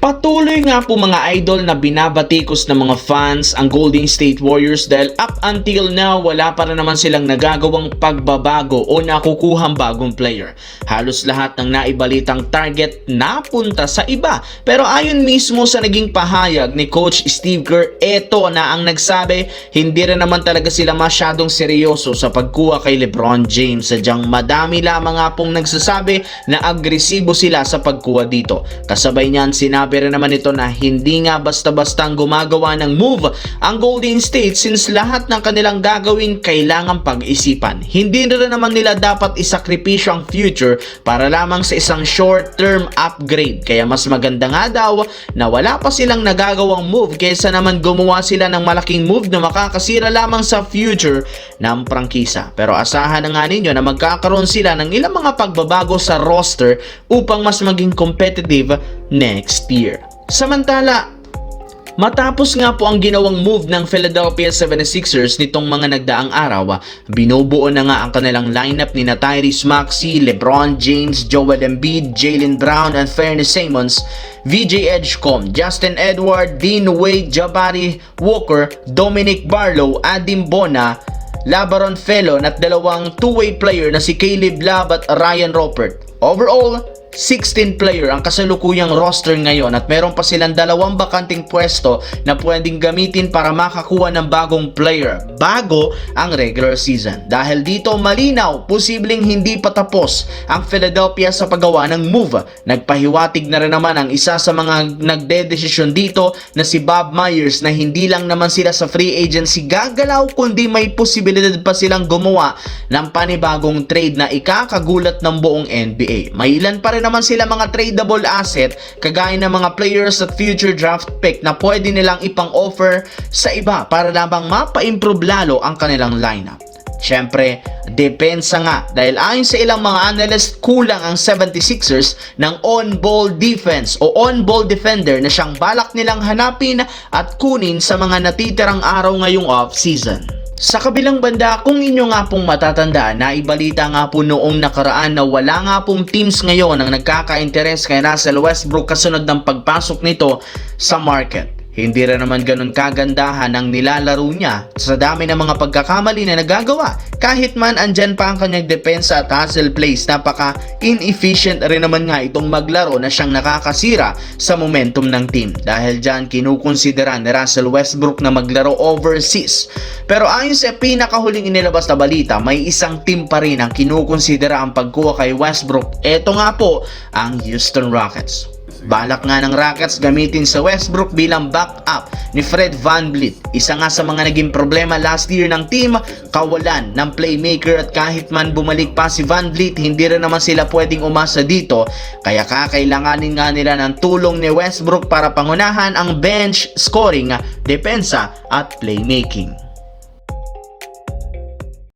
Patuloy nga po mga idol na binabatikos ng mga fans ang Golden State Warriors dahil up until now wala pa rin naman silang nagagawang pagbabago o nakukuhang bagong player. Halos lahat ng naibalitang target napunta sa iba. Pero ayon mismo sa naging pahayag ni Coach Steve Kerr, eto na ang nagsabi, hindi rin naman talaga sila masyadong seryoso sa pagkuha kay LeBron James. Sadyang madami lamang nga pong nagsasabi na agresibo sila sa pagkuha dito. Kasabay niyan sinabi rin naman ito na hindi nga basta-bastang gumagawa ng move ang Golden State since lahat ng kanilang gagawin kailangang pag-isipan. Hindi rin naman nila dapat isakripisyo ang future para lamang sa isang short-term upgrade. Kaya mas maganda nga daw na wala pa silang nagagawang move kaysa naman gumawa sila ng malaking move na makakasira lamang sa future ng prangkisa. Pero asahan na nga ninyo na magkakaroon sila ng ilang mga pagbabago sa roster upang mas maging competitive next year. Samantala, matapos nga po ang ginawang move ng Philadelphia 76ers nitong mga nagdaang araw, binubuo na nga ang kanilang lineup ni Tyrese Maxey, LeBron James, Joel Embiid, Jaylen Brown, and Anthony Simons, VJ Edgecombe, Justin Edwards, Dean Wade, Jabari Walker, Dominic Barlow, Adim Bona, Labaron Felon at dalawang two-way player na si Caleb Love at Ryan Rupert. Overall, 16 player ang kasalukuyang roster ngayon at meron pa silang dalawang bakanting pwesto na pwedeng gamitin para makakuha ng bagong player bago ang regular season. Dahil dito malinaw, posibleng hindi pa tapos ang Philadelphia sa paggawa ng move. Nagpahiwatig na rin naman ang isa sa mga nagdedesisyon dito na si Bob Myers na hindi lang naman sila sa free agency gagalaw kundi may posibilidad pa silang gumawa ng panibagong trade na ikakagulat ng buong NBA. May ilan pa rin naman sila mga tradable asset kagaya ng mga players at future draft pick na pwede nilang ipang-offer sa iba para lamang mapa-improve lalo ang kanilang lineup. Siyempre, depensa nga dahil ayon sa ilang mga analyst, kulang ang 76ers ng on-ball defense o on-ball defender na siyang balak nilang hanapin at kunin sa mga natitirang araw ngayong off-season. Sa kabilang banda, kung inyo nga pong matatandaan, naibalita nga po noong nakaraan na wala nga pong teams ngayon ang nagkaka-interes kay Russell Westbrook kasunod ng pagpasok nito sa market. Hindi rin naman ganun kagandahan ang nilalaro niya sa dami ng mga pagkakamali na nagagawa. Kahit man andyan pa ang kanyang depensa at hustle plays, napaka inefficient rin naman nga itong maglaro na siyang nakakasira sa momentum ng team. Dahil dyan kinukonsidera ni Russell Westbrook na maglaro overseas. Pero ayon sa pinakahuling inilabas na balita, may isang team pa rin ang kinukonsidera ang pagkuha kay Westbrook. Ito nga po ang Houston Rockets. Balak nga ng Rockets gamitin sa Westbrook bilang backup ni Fred VanVleet. Isa nga sa mga naging problema last year ng team, kawalan ng playmaker at kahit man bumalik pa si VanVleet, hindi rin naman sila pwedeng umasa dito. Kaya kakailanganin nga nila ng tulong ni Westbrook para pangunahan ang bench scoring, depensa at playmaking.